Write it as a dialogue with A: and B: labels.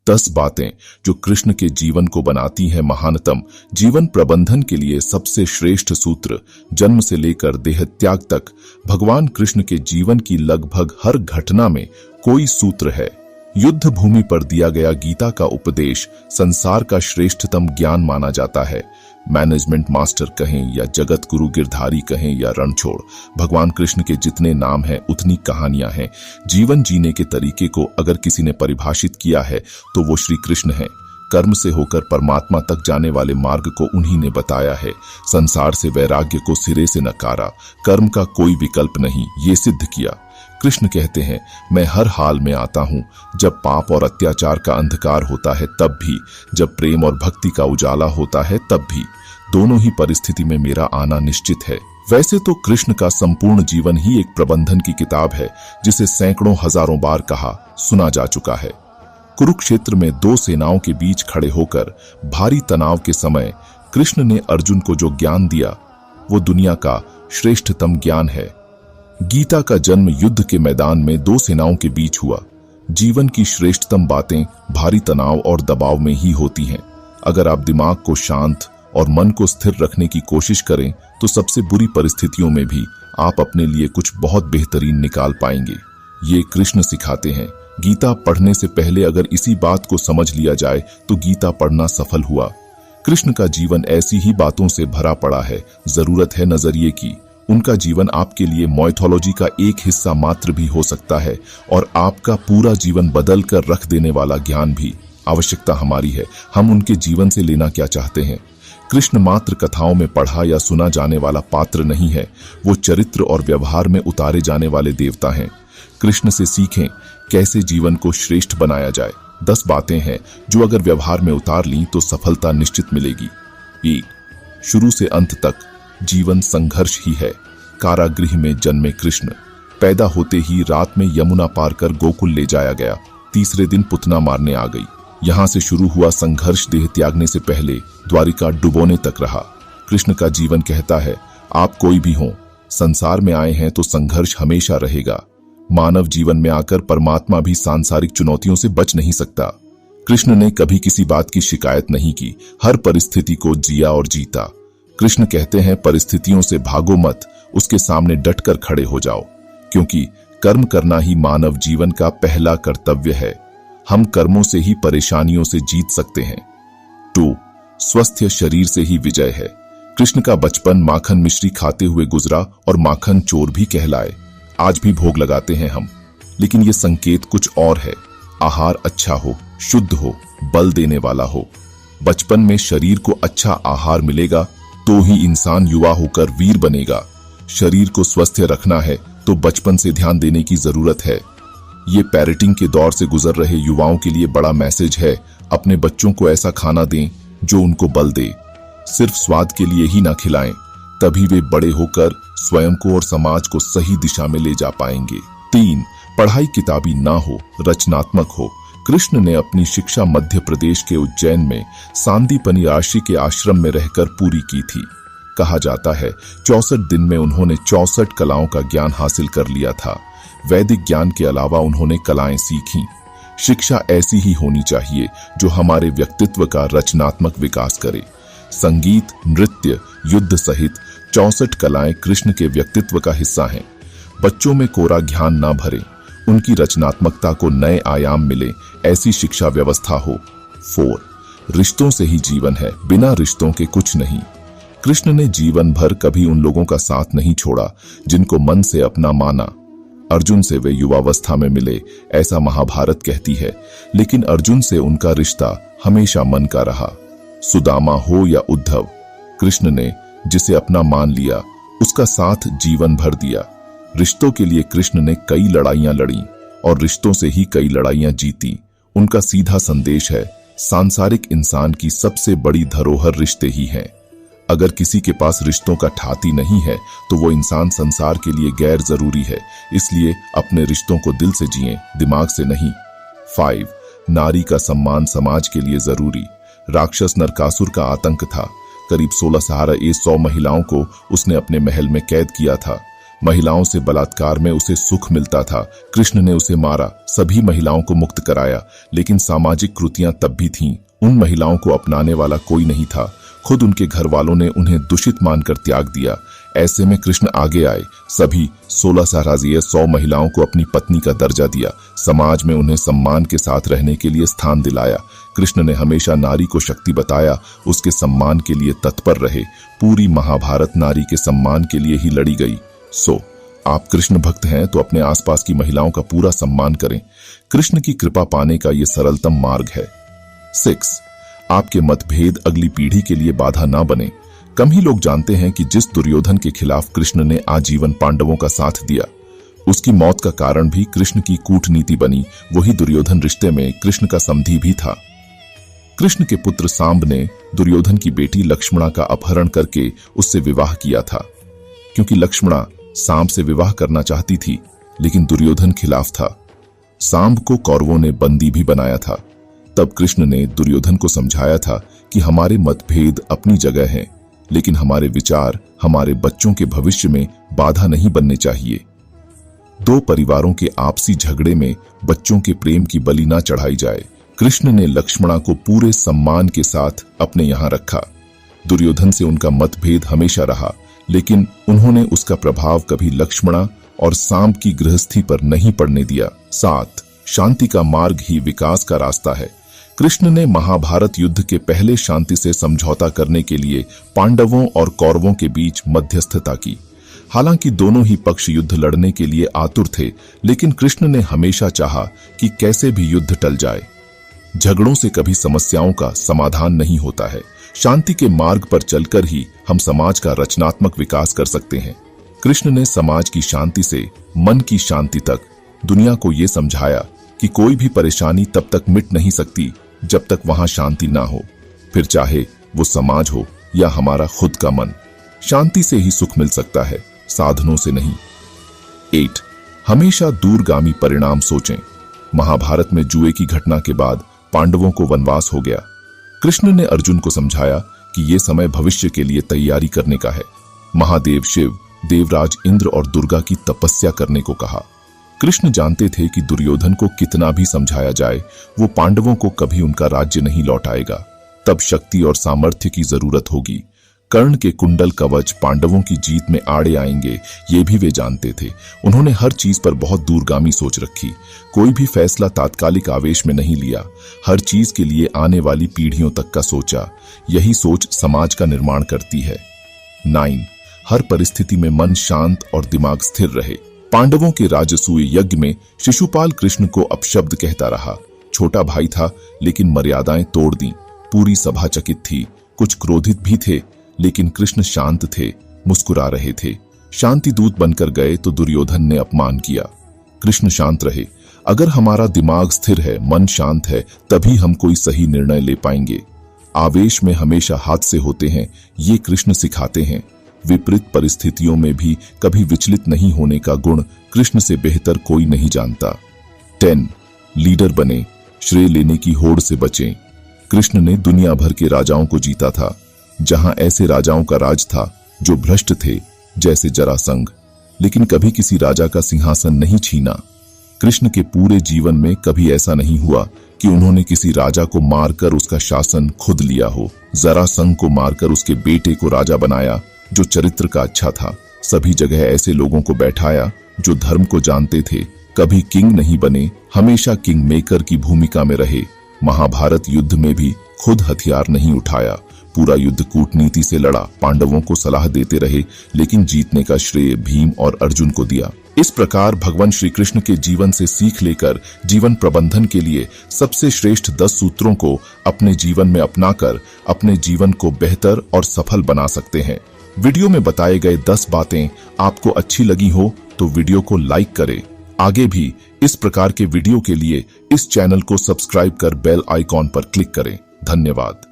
A: 10 बातें जो कृष्ण के जीवन को बनाती हैं महानतम। जीवन प्रबंधन के लिए सबसे श्रेष्ठ सूत्र। जन्म से लेकर देह त्याग तक भगवान कृष्ण के जीवन की लगभग हर घटना में कोई सूत्र है। युद्ध भूमि पर दिया गया गीता का उपदेश संसार का श्रेष्ठतम ज्ञान माना जाता है। मैनेजमेंट मास्टर कहें या जगत गुरु गिरधारी कहें या रणछोड़, भगवान कृष्ण के जितने नाम हैं उतनी कहानियां हैं। जीवन जीने के तरीके को अगर किसी ने परिभाषित किया है तो वो श्री कृष्ण है। कर्म से होकर परमात्मा तक जाने वाले मार्ग को उन्हीं ने बताया है। संसार से वैराग्य को सिरे से नकारा, कर्म का कोई विकल्प नहीं, ये सिद्ध किया। कृष्ण कहते हैं, मैं हर हाल में आता हूं, जब पाप और अत्याचार का अंधकार होता है तब भी, जब प्रेम और भक्ति का उजाला होता है तब भी। दोनों ही परिस्थिति में मेरा आना निश्चित है। वैसे तो कृष्ण का संपूर्ण जीवन ही एक प्रबंधन की किताब है, जिसे सैकड़ों हजारों बार कहा सुना जा चुका है। कुरुक्षेत्र में 2 सेनाओं के बीच खड़े होकर भारी तनाव के समय कृष्ण ने अर्जुन को जो ज्ञान दिया वो दुनिया का श्रेष्ठतम ज्ञान है। गीता का जन्म युद्ध के मैदान में 2 सेनाओं के बीच हुआ। जीवन की श्रेष्ठतम बातें भारी तनाव और दबाव में ही होती हैं। अगर आप दिमाग को शांत और मन को स्थिर रखने की कोशिश करें तो सबसे बुरी परिस्थितियों में भी आप अपने लिए कुछ बहुत बेहतरीन निकाल पाएंगे। ये कृष्ण सिखाते हैं। गीता पढ़ने से पहले अगर इसी बात को समझ लिया जाए तो गीता पढ़ना सफल हुआ। कृष्ण का जीवन ऐसी ही बातों से भरा पड़ा है। जरूरत है नजरिए की। उनका जीवन आपके लिए माइथोलॉजी का एक हिस्सा मात्र भी हो सकता है और आपका पूरा जीवन बदल कर रख देने वाला ज्ञान भी। आवश्यकता हमारी है, हम उनके जीवन से लेना क्या चाहते हैं। कृष्ण मात्र कथाओं में पढ़ा या सुना जाने वाला पात्र नहीं है, वो चरित्र और व्यवहार में उतारे जाने वाले देवता हैं। कृष्ण से सीखें कैसे जीवन को श्रेष्ठ बनाया जाए। 10 बातें हैं जो अगर व्यवहार में उतार लीं तो सफलता निश्चित मिलेगी। 1. शुरू से अंत तक जीवन संघर्ष ही है। कारागृह में जन्मे कृष्ण, पैदा होते ही रात में यमुना पार कर गोकुल ले जाया गया। तीसरे दिन पुतना मारने आ गई। यहां से शुरू हुआ संघर्ष देह त्यागने से पहले द्वारिका डुबोने तक रहा। कृष्ण का जीवन कहता है, आप कोई भी हो, संसार में आए हैं तो संघर्ष हमेशा रहेगा। मानव जीवन में आकर परमात्मा भी सांसारिक चुनौतियों से बच नहीं सकता। कृष्ण ने कभी किसी बात की शिकायत नहीं की, हर परिस्थिति को जिया और जीता। कृष्ण कहते हैं, परिस्थितियों से भागो मत, उसके सामने डटकर खड़े हो जाओ, क्योंकि कर्म करना ही मानव जीवन का पहला कर्तव्य है। हम कर्मों से ही परेशानियों से जीत सकते हैं। 2. स्वस्थ शरीर से ही विजय है। कृष्ण का बचपन माखन मिश्री खाते हुए गुजरा और माखन चोर भी कहलाए। आज भी भोग लगाते हैं हम, लेकिन ये संकेत कुछ और है। आहार अच्छा हो, शुद्ध हो, बल देने वाला हो। बचपन में शरीर को अच्छा आहार मिलेगा तो ही इंसान युवा होकर वीर बनेगा। शरीर को स्वस्थ रखना है तो बचपन से ध्यान देने की जरूरत है। ये पेरेंटिंग के दौर से गुजर रहे युवाओं के लिए बड़ा मैसेज है। अपने बच्चों को ऐसा खाना दें जो उनको बल दे। सिर्फ स्वाद के लिए ही ना खिलाएं, तभी वे बड़े होकर स्वयं को और समाज को सही दिशा में ले जा पाएंगे। 3. पढ़ाई किताबी ना हो, रचनात्मक हो। कृष्ण ने अपनी शिक्षा मध्य प्रदेश के उज्जैन में सांदीपनि ऋषि के आश्रम में रहकर पूरी की थी। कहा जाता है 64 दिन में उन्होंने 64 कलाओं का ज्ञान हासिल कर लिया था। वैदिक ज्ञान के अलावा उन्होंने कलाएं सीखी। शिक्षा ऐसी ही होनी चाहिए जो हमारे व्यक्तित्व का रचनात्मक विकास करे। संगीत, नृत्य, युद्ध सहित 64 कलाएं कृष्ण के व्यक्तित्व का हिस्सा हैं। बच्चों में कोरा ज्ञान ना भरे, उनकी रचनात्मकता को नए आयाम मिले, ऐसी शिक्षा व्यवस्था हो। 4. रिश्तों से ही जीवन है, बिना रिश्तों के कुछ नहीं। कृष्ण ने जीवन भर कभी उन लोगों का साथ नहीं छोड़ा जिनको मन से अपना माना। अर्जुन से वे युवावस्था में मिले, ऐसा महाभारत कहती है, लेकिन अर्जुन से उनका रिश्ता हमेशा मन का रहा। सुदामा हो या उद्धव, कृष्ण ने जिसे अपना मान लिया उसका साथ जीवन भर दिया। रिश्तों के लिए कृष्ण ने कई लड़ाइयां लड़ी और रिश्तों से ही कई लड़ाइयां जीती। उनका सीधा संदेश है, सांसारिक इंसान की सबसे बड़ी धरोहर रिश्ते ही हैं। अगर किसी के पास रिश्तों का ठाती नहीं है तो वो इंसान संसार के लिए गैर जरूरी है। इसलिए अपने रिश्तों को दिल से जिएं, दिमाग से नहीं। 5. नारी का सम्मान समाज के लिए जरूरी। राक्षस नरकासुर का आतंक था। करीब 16,100 महिलाओं को उसने अपने महल में कैद किया था। महिलाओं से बलात्कार में उसे सुख मिलता था। कृष्ण ने उसे मारा, सभी महिलाओं को मुक्त कराया, लेकिन सामाजिक कृतियां तब भी थीं। उन महिलाओं को अपनाने वाला कोई नहीं था। खुद उनके घर वालों ने उन्हें दूषित मानकर त्याग दिया। ऐसे में कृष्ण आगे आए, सभी 16 सहराजिए 100 महिलाओं को अपनी पत्नी का दर्जा दिया, समाज में उन्हें सम्मान के साथ रहने के लिए स्थान दिलाया। कृष्ण ने हमेशा नारी को शक्ति बताया, उसके सम्मान के लिए तत्पर रहे। पूरी महाभारत नारी के सम्मान के लिए ही लड़ी गई। आप कृष्ण भक्त हैं तो अपने आसपास की महिलाओं का पूरा सम्मान करें। कृष्ण की कृपा पाने का यह सरलतम मार्ग है। 6. आपके मतभेद अगली पीढ़ी के लिए बाधा ना बने। कम ही लोग जानते हैं कि जिस दुर्योधन के खिलाफ कृष्ण ने आजीवन पांडवों का साथ दिया, उसकी मौत का कारण भी कृष्ण की कूटनीति बनी। वही दुर्योधन रिश्ते में कृष्ण का समधी भी था। कृष्ण के पुत्र सांब ने दुर्योधन की बेटी लक्ष्मणा का अपहरण करके उससे विवाह किया था। क्योंकि लक्ष्मणा सांब से विवाह करना चाहती थी, लेकिन दुर्योधन खिलाफ था। सांब को कौरवों ने बंदी भी बनाया था। तब कृष्ण ने दुर्योधन को समझाया था कि हमारे मतभेद अपनी जगह हैं, लेकिन हमारे विचार हमारे बच्चों के भविष्य में बाधा नहीं बनने चाहिए। 2 परिवारों के आपसी झगड़े में बच्चों के प्रेम की बलि ना चढ़ाई जाए। कृष्ण ने लक्ष्मणा को पूरे सम्मान के साथ अपने यहां रखा। दुर्योधन से उनका मतभेद हमेशा रहा, लेकिन उन्होंने उसका प्रभाव कभी लक्ष्मणा और सांब की गृहस्थी पर नहीं पड़ने दिया। 7. शांति का मार्ग ही विकास का रास्ता है। कृष्ण ने महाभारत युद्ध के पहले शांति से समझौता करने के लिए पांडवों और कौरवों के बीच मध्यस्थता की। हालांकि दोनों ही पक्ष युद्ध लड़ने के लिए आतुर थे, लेकिन कृष्ण ने हमेशा चाहा कि कैसे भी युद्ध टल जाए। झगड़ों से कभी समस्याओं का समाधान नहीं होता है। शांति के मार्ग पर चलकर ही हम समाज का रचनात्मक विकास कर सकते हैं। कृष्ण ने समाज की शांति से मन की शांति तक दुनिया को यह समझाया कि कोई भी परेशानी तब तक मिट नहीं सकती जब तक वहां शांति ना हो, फिर चाहे वो समाज हो या हमारा खुद का मन। शांति से ही सुख मिल सकता है, साधनों से नहीं। 8. हमेशा दूरगामी परिणाम सोचें। महाभारत में जुए की घटना के बाद पांडवों को वनवास हो गया। कृष्ण ने अर्जुन को समझाया कि यह समय भविष्य के लिए तैयारी करने का है। महादेव शिव, देवराज इंद्र और दुर्गा की तपस्या करने को कहा। कृष्ण जानते थे कि दुर्योधन को कितना भी समझाया जाए, वो पांडवों को कभी उनका राज्य नहीं लौटाएगा। तब शक्ति और सामर्थ्य की जरूरत होगी। कर्ण के कुंडल कवच पांडवों की जीत में आड़े आएंगे, ये भी वे जानते थे। उन्होंने हर चीज पर बहुत दूरगामी सोच रखी। कोई भी फैसला तात्कालिक आवेश में नहीं लिया। हर चीज के लिए आने वाली पीढ़ियों तक का सोचा। यही सोच समाज का निर्माण करती है। 9. हर परिस्थिति में मन शांत और दिमाग स्थिर रहे। पांडवों के राजसूय यज्ञ में शिशुपाल कृष्ण को अपशब्द कहता रहा। छोटा भाई था, लेकिन मर्यादाएं तोड़ दी। पूरी सभा चकित थी। कुछ क्रोधित भी थे, लेकिन कृष्ण शांत थे, मुस्कुरा रहे थे। शांति दूत बनकर गए तो दुर्योधन ने अपमान किया। कृष्ण शांत रहे। अगर हमारा दिमाग स्थिर है, मन शांत है, तभी हम कोई सही निर्णय ले पाएंगे। आवेश में हमेशा हादसे होते हैं, ये कृष्ण सिखाते हैं। विपरीत परिस्थितियों में भी कभी विचलित नहीं होने का गुण कृष्ण से बेहतर कोई नहीं जानता। 10. लीडर बने, श्रेय लेने की होड़ से बचें। कृष्ण ने दुनिया भर के राजाओं को जीता था। जहां ऐसे राजाओं का राज था जो भ्रष्ट थे, जैसे जरासंध, लेकिन कभी किसी राजा का सिंहासन नहीं छीना। कृष्ण के पूरे जीवन में कभी ऐसा नहीं हुआ कि उन्होंने किसी राजा को मारकर उसका शासन खुद लिया हो। जरासंध को मारकर उसके बेटे को राजा बनाया, जो चरित्र का अच्छा था। सभी जगह ऐसे लोगों को बैठाया जो धर्म को जानते थे। कभी किंग नहीं बने, हमेशा किंग मेकर की भूमिका में रहे। महाभारत युद्ध में भी खुद हथियार नहीं उठाया, पूरा युद्ध कूटनीति से लड़ा। पांडवों को सलाह देते रहे, लेकिन जीतने का श्रेय भीम और अर्जुन को दिया। इस प्रकार भगवान श्री कृष्ण के जीवन से सीख लेकर जीवन प्रबंधन के लिए सबसे श्रेष्ठ 10 सूत्रों को अपने जीवन में अपनाकर अपने जीवन को बेहतर और सफल बना सकते हैं। वीडियो में बताए गए 10 बातें आपको अच्छी लगी हो तो वीडियो को लाइक करें। आगे भी इस प्रकार के वीडियो के लिए इस चैनल को सब्सक्राइब कर बेल आइकॉन पर क्लिक करें। धन्यवाद।